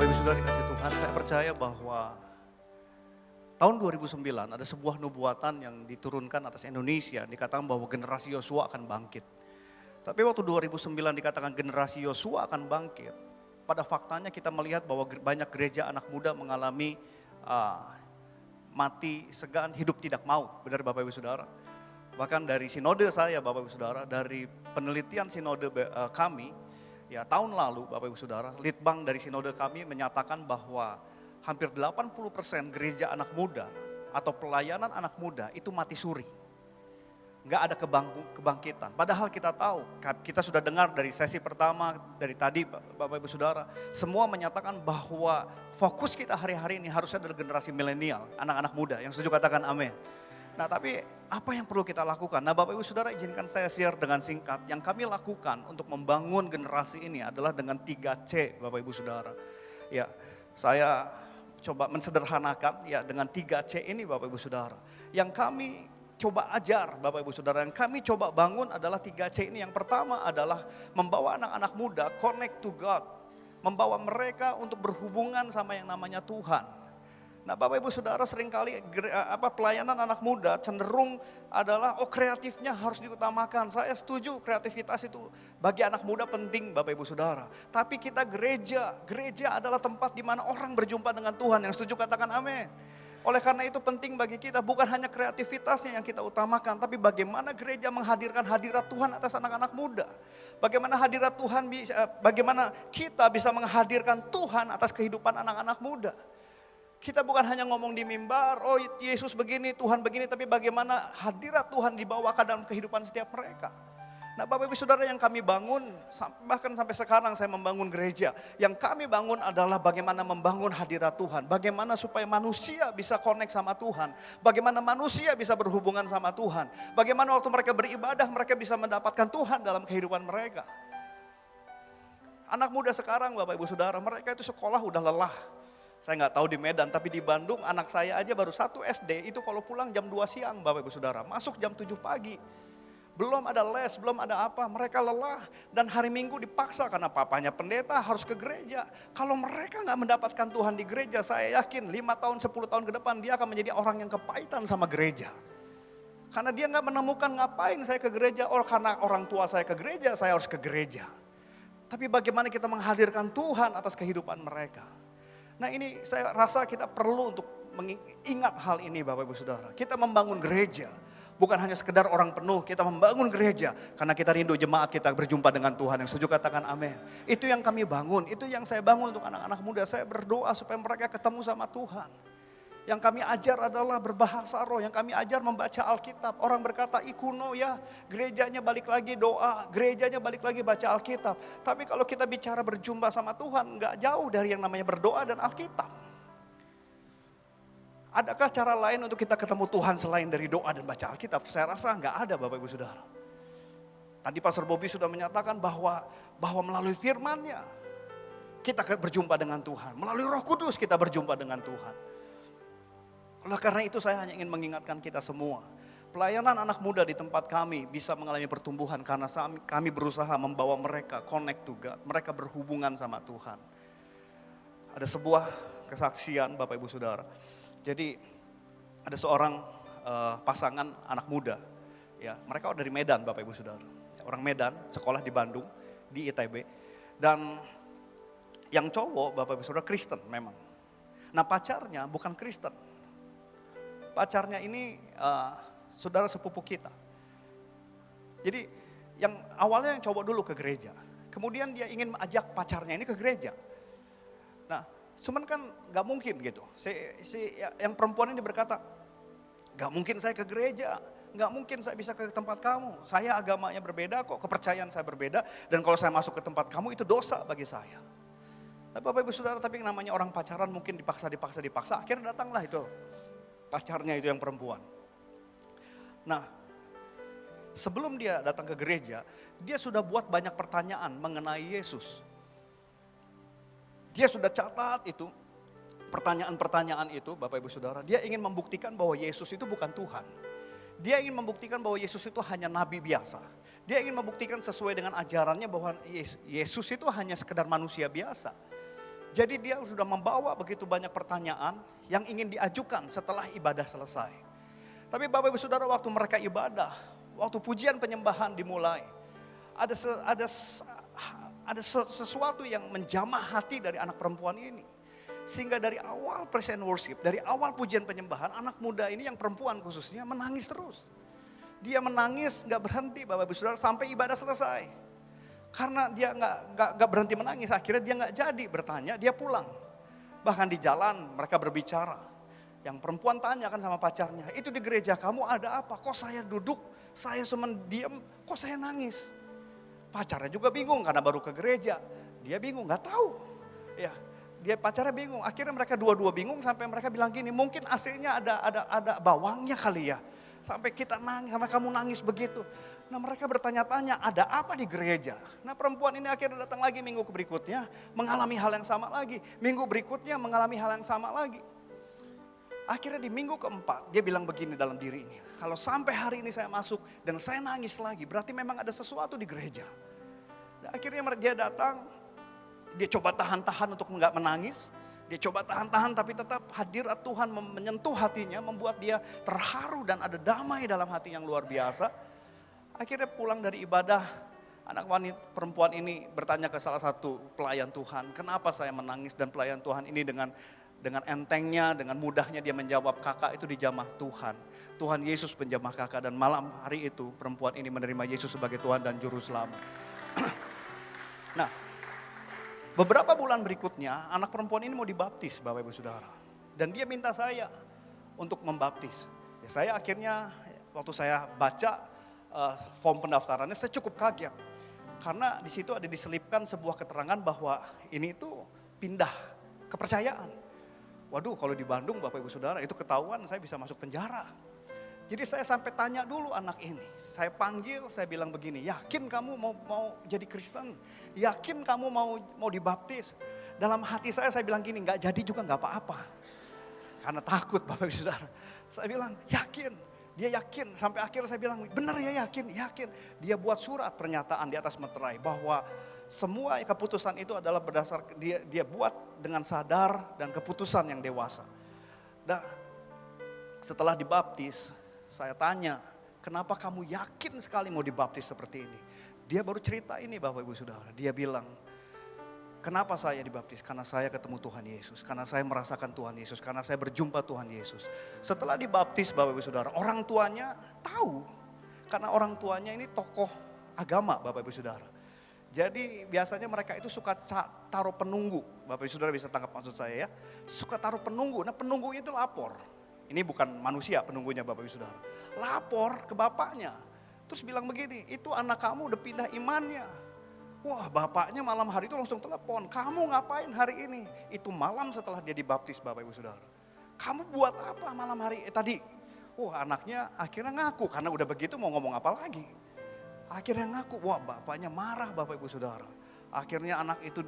Bapak Ibu Saudara dikasih Tuhan, saya percaya bahwa tahun 2009 ada sebuah nubuatan yang diturunkan atas Indonesia, dikatakan bahwa generasi Yosua akan bangkit. Tapi waktu 2009 dikatakan generasi Yosua akan bangkit, pada faktanya kita melihat bahwa banyak gereja anak muda mengalami mati segan, hidup tidak mau, benar Bapak Ibu Saudara. Bahkan dari sinode saya Bapak Ibu Saudara, dari penelitian sinode kami, ya tahun lalu Bapak Ibu Saudara, litbang dari sinode kami menyatakan bahwa hampir 80% gereja anak muda atau pelayanan anak muda itu mati suri. Enggak ada kebangkitan. Padahal kita tahu, kita sudah dengar dari sesi pertama, dari tadi Bapak Ibu Saudara, semua menyatakan bahwa fokus kita hari-hari ini harusnya adalah generasi milenial, anak-anak muda, yang setuju katakan amin. Nah tapi apa yang perlu kita lakukan? Nah Bapak Ibu Saudara izinkan saya share dengan singkat. Yang kami lakukan untuk membangun generasi ini adalah dengan 3C Bapak Ibu Saudara. Ya saya coba mensederhanakan ya dengan 3C ini Bapak Ibu Saudara. Yang kami coba ajar Bapak Ibu Saudara, yang kami coba bangun adalah 3C ini. Yang pertama adalah membawa anak-anak muda connect to God. Membawa mereka untuk berhubungan sama yang namanya Tuhan. Nah Bapak Ibu Saudara seringkali pelayanan anak muda cenderung adalah kreatifnya harus diutamakan. Saya setuju kreativitas itu bagi anak muda penting Bapak Ibu Saudara. Tapi kita gereja adalah tempat di mana orang berjumpa dengan Tuhan. Yang setuju katakan amin. Oleh karena itu penting bagi kita bukan hanya kreativitasnya yang kita utamakan, tapi bagaimana gereja menghadirkan hadirat Tuhan atas anak-anak muda. Bagaimana hadirat Tuhan, bagaimana kita bisa menghadirkan Tuhan atas kehidupan anak-anak muda. Kita bukan hanya ngomong di mimbar, oh Yesus begini, Tuhan begini, tapi bagaimana hadirat Tuhan dibawakan dalam kehidupan setiap mereka. Nah Bapak Ibu Saudara yang kami bangun, bahkan sampai sekarang saya membangun gereja. Yang kami bangun adalah bagaimana membangun hadirat Tuhan. Bagaimana supaya manusia bisa connect sama Tuhan. Bagaimana manusia bisa berhubungan sama Tuhan. Bagaimana waktu mereka beribadah mereka bisa mendapatkan Tuhan dalam kehidupan mereka. Anak muda sekarang Bapak Ibu Saudara, mereka itu sekolah udah lelah. Saya nggak tahu di Medan, tapi di Bandung anak saya aja baru 1 SD, itu kalau pulang jam 2 siang Bapak Ibu Saudara, masuk jam 7 pagi. Belum ada les, belum ada apa, mereka lelah. Dan hari Minggu dipaksa karena papanya pendeta harus ke gereja. Kalau mereka nggak mendapatkan Tuhan di gereja, saya yakin 5 tahun, 10 tahun ke depan dia akan menjadi orang yang kepahitan sama gereja. Karena dia nggak menemukan ngapain saya ke gereja, karena orang tua saya ke gereja, saya harus ke gereja. Tapi bagaimana kita menghadirkan Tuhan atas kehidupan mereka. Nah ini saya rasa kita perlu untuk mengingat hal ini Bapak Ibu Saudara. Kita membangun gereja, bukan hanya sekedar orang penuh, kita membangun gereja. Karena kita rindu jemaat kita berjumpa dengan Tuhan, yang setuju katakan amin. Itu yang kami bangun, itu yang saya bangun untuk anak-anak muda. Saya berdoa supaya mereka ketemu sama Tuhan. Yang kami ajar adalah berbahasa roh, yang kami ajar membaca Alkitab. Orang berkata kuno ya, gerejanya balik lagi doa, gerejanya balik lagi baca Alkitab. Tapi kalau kita bicara berjumpa sama Tuhan, gak jauh dari yang namanya berdoa dan Alkitab. Adakah cara lain untuk kita ketemu Tuhan selain dari doa dan baca Alkitab? Saya rasa gak ada Bapak Ibu Saudara. Tadi Pastor Bobby sudah menyatakan bahwa melalui firman-Nya kita berjumpa dengan Tuhan. Melalui Roh Kudus kita berjumpa dengan Tuhan. Oleh karena itu saya hanya ingin mengingatkan kita semua. Pelayanan anak muda di tempat kami bisa mengalami pertumbuhan karena kami berusaha membawa mereka connect to God. Mereka berhubungan sama Tuhan. Ada sebuah kesaksian Bapak Ibu Saudara. Jadi ada seorang pasangan anak muda. Ya, mereka dari Medan Bapak Ibu Saudara. Orang Medan, sekolah di Bandung, di ITB. Dan yang cowok Bapak Ibu Saudara Kristen memang. Nah pacarnya bukan Kristen. Pacarnya ini saudara sepupu kita. Jadi yang awalnya yang coba dulu ke gereja. Kemudian dia ingin ajak pacarnya ini ke gereja. Nah cuman kan gak mungkin gitu. Yang perempuan ini berkata, gak mungkin saya ke gereja. Gak mungkin saya bisa ke tempat kamu. Saya agamanya berbeda kok, kepercayaan saya berbeda. Dan kalau saya masuk ke tempat kamu itu dosa bagi saya. Tapi Bapak Ibu Saudara, tapi yang namanya orang pacaran mungkin dipaksa. Akhirnya datanglah itu. Pacarnya itu yang perempuan. Nah, sebelum dia datang ke gereja, dia sudah buat banyak pertanyaan mengenai Yesus. Dia sudah catat itu, pertanyaan-pertanyaan itu Bapak Ibu Saudara. Dia ingin membuktikan bahwa Yesus itu bukan Tuhan. Dia ingin membuktikan bahwa Yesus itu hanya nabi biasa. Dia ingin membuktikan sesuai dengan ajarannya bahwa Yesus itu hanya sekedar manusia biasa. Jadi dia sudah membawa begitu banyak pertanyaan yang ingin diajukan setelah ibadah selesai. Tapi Bapak Ibu Saudara, waktu mereka ibadah, waktu pujian penyembahan dimulai, ada sesuatu yang menjamah hati dari anak perempuan ini. Sehingga dari awal praise and worship, dari awal pujian penyembahan, anak muda ini yang perempuan khususnya menangis terus. Dia menangis gak berhenti Bapak Ibu Saudara sampai ibadah selesai. Karena dia gak berhenti menangis, akhirnya dia gak jadi bertanya, dia pulang. Bahkan di jalan mereka berbicara. Yang perempuan tanya kan sama pacarnya, itu di gereja kamu ada apa? Kok saya duduk, saya cuma diam, kok saya nangis? Pacarnya juga bingung karena baru ke gereja. Dia bingung, gak tahu. Ya, dia pacarnya bingung. Akhirnya mereka dua-dua bingung sampai mereka bilang gini, mungkin AC-nya ada bawangnya kali ya. Sampai kita nangis, sampai kamu nangis begitu. Nah mereka bertanya-tanya, ada apa di gereja? Nah perempuan ini akhirnya datang lagi minggu berikutnya, mengalami hal yang sama lagi. Minggu berikutnya mengalami hal yang sama lagi. Akhirnya di minggu keempat, dia bilang begini dalam dirinya. Kalau sampai hari ini saya masuk dan saya nangis lagi, berarti memang ada sesuatu di gereja. Dan akhirnya dia datang, dia coba tahan-tahan untuk enggak menangis. Dia coba tahan-tahan tapi tetap hadirat Tuhan menyentuh hatinya, membuat dia terharu dan ada damai dalam hati yang luar biasa. Akhirnya pulang dari ibadah, anak wanita perempuan ini bertanya ke salah satu pelayan Tuhan, kenapa saya menangis? Dan pelayan Tuhan ini dengan entengnya, dengan mudahnya dia menjawab, kakak itu dijamah Tuhan. Tuhan Yesus menjamah kakak, dan malam hari itu perempuan ini menerima Yesus sebagai Tuhan dan Juru Selamat. Nah, beberapa bulan berikutnya anak perempuan ini mau dibaptis Bapak Ibu Saudara. Dan dia minta saya untuk membaptis. Ya, saya akhirnya waktu saya baca form pendaftarannya saya cukup kaget. Karena di situ ada diselipkan sebuah keterangan bahwa ini itu pindah kepercayaan. Waduh, kalau di Bandung Bapak Ibu Saudara itu ketahuan saya bisa masuk penjara. Jadi saya sampai tanya dulu anak ini. Saya panggil, saya bilang begini, yakin kamu mau jadi Kristen? Yakin kamu mau dibaptis? Dalam hati saya bilang gini, gak jadi juga gak apa-apa. Karena takut Bapak Ibu Saudara. Saya bilang yakin, dia yakin. Sampai akhirnya saya bilang, benar ya yakin. Dia buat surat pernyataan di atas meterai bahwa semua keputusan itu adalah berdasar, dia buat dengan sadar dan keputusan yang dewasa. Nah, setelah dibaptis, saya tanya, kenapa kamu yakin sekali mau dibaptis seperti ini? Dia baru cerita ini Bapak Ibu Saudara. Dia bilang, kenapa saya dibaptis? Karena saya ketemu Tuhan Yesus. Karena saya merasakan Tuhan Yesus. Karena saya berjumpa Tuhan Yesus. Setelah dibaptis Bapak Ibu Saudara, orang tuanya tahu. Karena orang tuanya ini tokoh agama Bapak Ibu Saudara. Jadi biasanya mereka itu suka taruh penunggu. Bapak Ibu Saudara bisa tangkap maksud saya ya. Suka taruh penunggu. Nah penunggunya itu lapor. Ini bukan manusia penunggunya Bapak Ibu Saudara. Lapor ke bapaknya. Terus bilang begini, itu anak kamu udah pindah imannya. Wah bapaknya malam hari itu langsung telepon. Kamu ngapain hari ini? Itu malam setelah dia dibaptis Bapak Ibu Saudara. Kamu buat apa malam hari tadi? Wah anaknya akhirnya ngaku. Karena udah begitu mau ngomong apa lagi. Akhirnya ngaku. Wah bapaknya marah Bapak Ibu Saudara. Akhirnya anak itu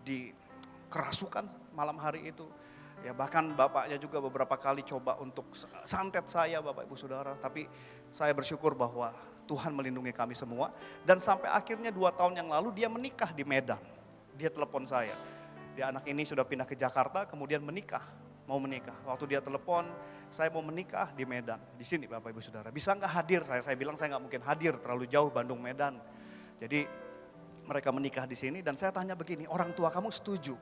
dikerasukan malam hari itu. Ya bahkan bapaknya juga beberapa kali coba untuk santet saya Bapak Ibu Saudara. Tapi saya bersyukur bahwa Tuhan melindungi kami semua. Dan sampai akhirnya 2 tahun yang lalu dia menikah di Medan. Dia telepon saya. Dia anak ini sudah pindah ke Jakarta kemudian mau menikah. Waktu dia telepon, saya mau menikah di Medan. Di sini Bapak Ibu Saudara. Bisa gak hadir? Saya bilang saya gak mungkin hadir, terlalu jauh Bandung Medan. Jadi mereka menikah di sini dan saya tanya begini, orang tua kamu setuju?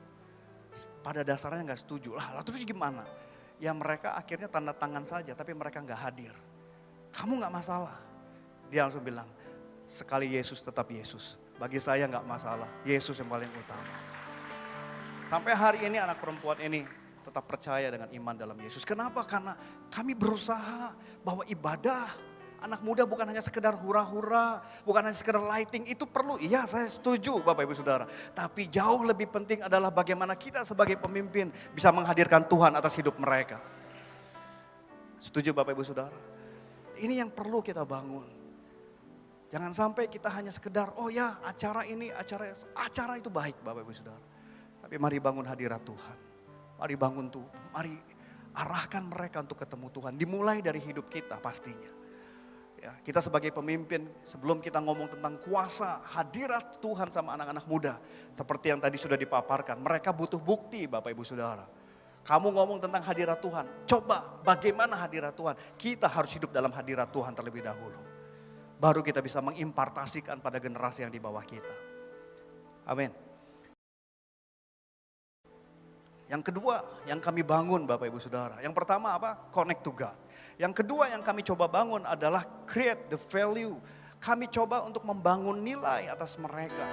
Pada dasarnya gak setuju. Lah terus gimana? Ya mereka akhirnya tanda tangan saja tapi mereka gak hadir. Kamu gak masalah. Dia langsung bilang, sekali Yesus tetap Yesus. Bagi saya gak masalah, Yesus yang paling utama. Sampai hari ini anak perempuan ini tetap percaya dengan iman dalam Yesus. Kenapa? Karena kami berusaha bahwa ibadah anak muda bukan hanya sekedar hura-hura, bukan hanya sekedar lighting, itu perlu. Iya saya setuju Bapak Ibu Saudara. Tapi jauh lebih penting adalah bagaimana kita sebagai pemimpin bisa menghadirkan Tuhan atas hidup mereka. Setuju Bapak Ibu Saudara? Ini yang perlu kita bangun. Jangan sampai kita hanya sekedar, oh ya acara ini, acara itu baik Bapak Ibu Saudara. Tapi mari bangun hadirat Tuhan. Mari bangun Tuhan, mari arahkan mereka untuk ketemu Tuhan. Dimulai dari hidup kita pastinya. Ya, kita sebagai pemimpin, sebelum kita ngomong tentang kuasa, hadirat Tuhan sama anak-anak muda, seperti yang tadi sudah dipaparkan, mereka butuh bukti Bapak Ibu Saudara. Kamu ngomong tentang hadirat Tuhan, coba bagaimana hadirat Tuhan? Kita harus hidup dalam hadirat Tuhan terlebih dahulu. Baru kita bisa mengimpartasikan pada generasi yang di bawah kita. Amin. Yang kedua yang kami bangun Bapak Ibu Saudara. Yang pertama apa? Connect to God. Yang kedua yang kami coba bangun adalah create the value. Kami coba untuk membangun nilai atas mereka.